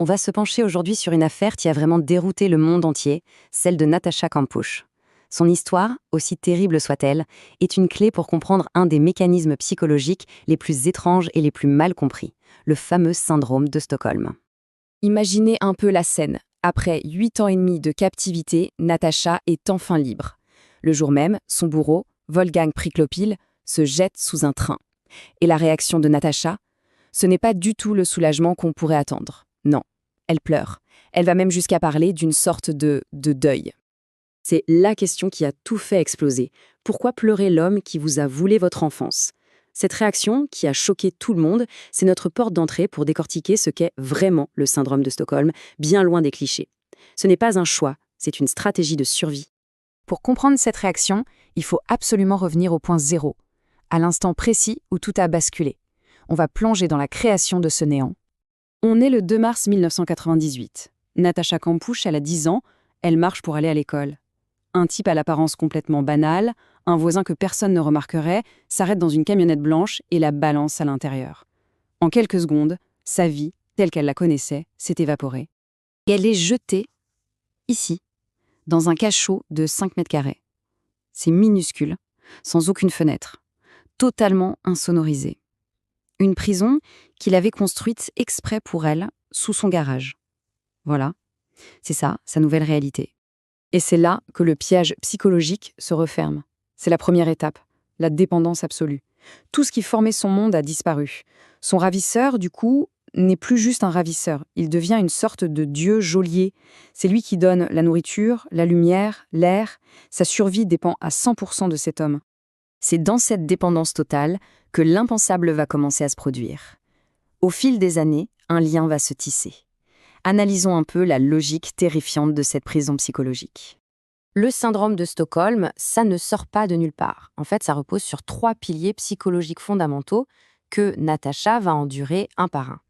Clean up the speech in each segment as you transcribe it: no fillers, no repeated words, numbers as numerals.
On va se pencher aujourd'hui sur une affaire qui a vraiment dérouté le monde entier, celle de Natasha Kampusch. Son histoire, aussi terrible soit-elle, est une clé pour comprendre un des mécanismes psychologiques les plus étranges et les plus mal compris, le fameux syndrome de Stockholm. Imaginez un peu la scène. Après 8 ans et demi de captivité, Natasha est enfin libre. Le jour même, son bourreau, Wolfgang Priklopil, se jette sous un train. Et la réaction de Natasha? Ce n'est pas du tout le soulagement qu'on pourrait attendre. Non, elle pleure. Elle va même jusqu'à parler d'une sorte de deuil. C'est la question qui a tout fait exploser. Pourquoi pleurer l'homme qui vous a volé votre enfance? Cette réaction, qui a choqué tout le monde, c'est notre porte d'entrée pour décortiquer ce qu'est vraiment le syndrome de Stockholm, bien loin des clichés. Ce n'est pas un choix, c'est une stratégie de survie. Pour comprendre cette réaction, il faut absolument revenir au point zéro, à l'instant précis où tout a basculé. On va plonger dans la création de ce néant. On est le 2 mars 1998. Natasha Kampusch, elle a 10 ans, elle marche pour aller à l'école. Un type à l'apparence complètement banale, un voisin que personne ne remarquerait, s'arrête dans une camionnette blanche et la balance à l'intérieur. En quelques secondes, sa vie, telle qu'elle la connaissait, s'est évaporée. Et elle est jetée, ici, dans un cachot de 5 mètres carrés. C'est minuscule, sans aucune fenêtre, totalement insonorisé. Une prison qu'il avait construite exprès pour elle, sous son garage. Voilà, c'est ça, sa nouvelle réalité. Et c'est là que le piège psychologique se referme. C'est la première étape, la dépendance absolue. Tout ce qui formait son monde a disparu. Son ravisseur, du coup, n'est plus juste un ravisseur. Il devient une sorte de dieu geôlier. C'est lui qui donne la nourriture, la lumière, l'air. Sa survie dépend à 100% de cet homme. C'est dans cette dépendance totale que l'impensable va commencer à se produire. Au fil des années, un lien va se tisser. Analysons un peu la logique terrifiante de cette prison psychologique. Le syndrome de Stockholm, ça ne sort pas de nulle part. En fait, ça repose sur 3 piliers psychologiques fondamentaux que Natasha va endurer un par un.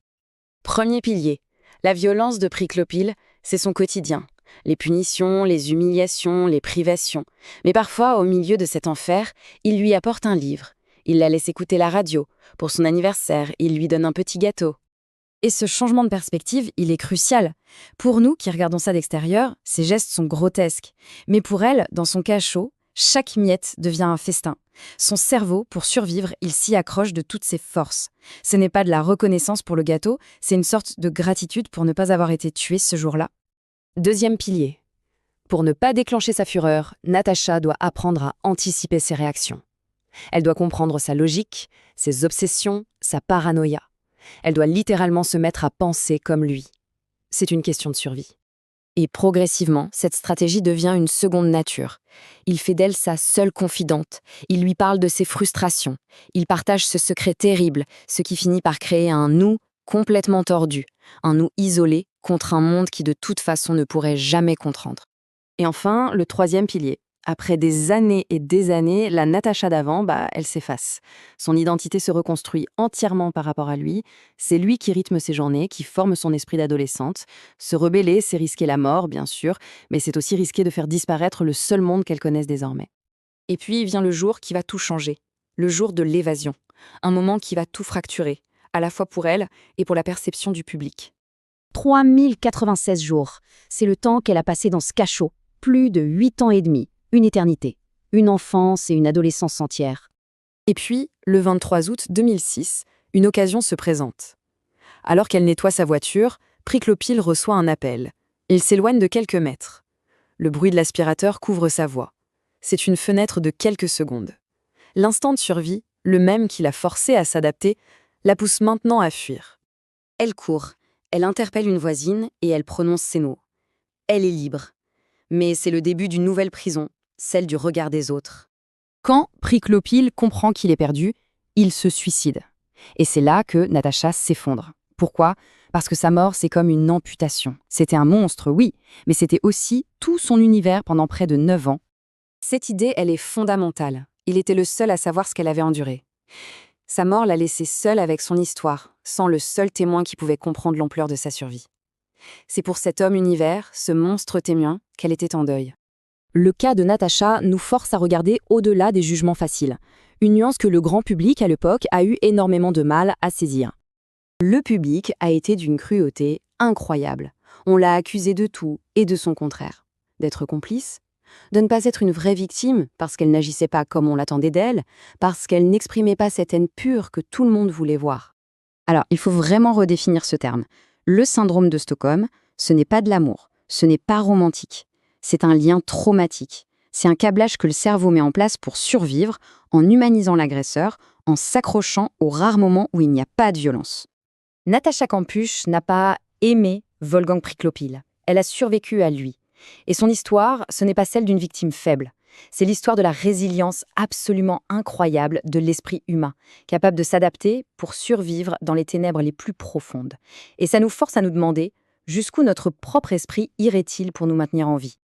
Premier pilier, la violence de Priklopil, c'est son quotidien. Les punitions, les humiliations, les privations. Mais parfois, au milieu de cet enfer, il lui apporte un livre. Il la laisse écouter la radio. Pour son anniversaire, il lui donne un petit gâteau. Et ce changement de perspective, il est crucial. Pour nous, qui regardons ça d'extérieur, ces gestes sont grotesques. Mais pour elle, dans son cachot, chaque miette devient un festin. Son cerveau, pour survivre, il s'y accroche de toutes ses forces. Ce n'est pas de la reconnaissance pour le gâteau, c'est une sorte de gratitude pour ne pas avoir été tuée ce jour-là. Deuxième pilier. Pour ne pas déclencher sa fureur, Natasha doit apprendre à anticiper ses réactions. Elle doit comprendre sa logique, ses obsessions, sa paranoïa. Elle doit littéralement se mettre à penser comme lui. C'est une question de survie. Et progressivement, cette stratégie devient une seconde nature. Il fait d'elle sa seule confidente. Il lui parle de ses frustrations. Il partage ce secret terrible, ce qui finit par créer un nous complètement tordu, un nous isolé contre un monde qui de toute façon ne pourrait jamais comprendre. Et enfin, le troisième pilier. Après des années et des années, la Natasha d'avant, elle s'efface. Son identité se reconstruit entièrement par rapport à lui. C'est lui qui rythme ses journées, qui forme son esprit d'adolescente. Se rebeller, c'est risquer la mort, bien sûr, mais c'est aussi risquer de faire disparaître le seul monde qu'elle connaisse désormais. Et puis vient le jour qui va tout changer, le jour de l'évasion. Un moment qui va tout fracturer, à la fois pour elle et pour la perception du public. 3096 jours, c'est le temps qu'elle a passé dans ce cachot. Plus de 8 ans et demi. Une éternité, une enfance et une adolescence entière. Et puis, le 23 août 2006, une occasion se présente. Alors qu'elle nettoie sa voiture, Priklopil reçoit un appel. Il s'éloigne de quelques mètres. Le bruit de l'aspirateur couvre sa voix. C'est une fenêtre de quelques secondes. L'instant de survie, le même qui l'a forcée à s'adapter, la pousse maintenant à fuir. Elle court, elle interpelle une voisine et elle prononce ces mots. Elle est libre. Mais c'est le début d'une nouvelle prison, celle du regard des autres. Quand Priklopil comprend qu'il est perdu, il se suicide. Et c'est là que Natasha s'effondre. Pourquoi ? Parce que sa mort, c'est comme une amputation. C'était un monstre, oui, mais c'était aussi tout son univers pendant près de 9 ans. Cette idée, elle est fondamentale. Il était le seul à savoir ce qu'elle avait enduré. Sa mort l'a laissé seule avec son histoire, sans le seul témoin qui pouvait comprendre l'ampleur de sa survie. C'est pour cet homme-univers, ce monstre témoin, qu'elle était en deuil. Le cas de Natasha nous force à regarder au-delà des jugements faciles, une nuance que le grand public à l'époque a eu énormément de mal à saisir. Le public a été d'une cruauté incroyable. On l'a accusée de tout et de son contraire. D'être complice, de ne pas être une vraie victime parce qu'elle n'agissait pas comme on l'attendait d'elle, parce qu'elle n'exprimait pas cette haine pure que tout le monde voulait voir. Alors, il faut vraiment redéfinir ce terme. Le syndrome de Stockholm, ce n'est pas de l'amour, ce n'est pas romantique. C'est un lien traumatique. C'est un câblage que le cerveau met en place pour survivre, en humanisant l'agresseur, en s'accrochant aux rares moments où il n'y a pas de violence. Natacha Kampusch n'a pas aimé Wolfgang Priklopil. Elle a survécu à lui. Et son histoire, ce n'est pas celle d'une victime faible. C'est l'histoire de la résilience absolument incroyable de l'esprit humain, capable de s'adapter pour survivre dans les ténèbres les plus profondes. Et ça nous force à nous demander jusqu'où notre propre esprit irait-il pour nous maintenir en vie.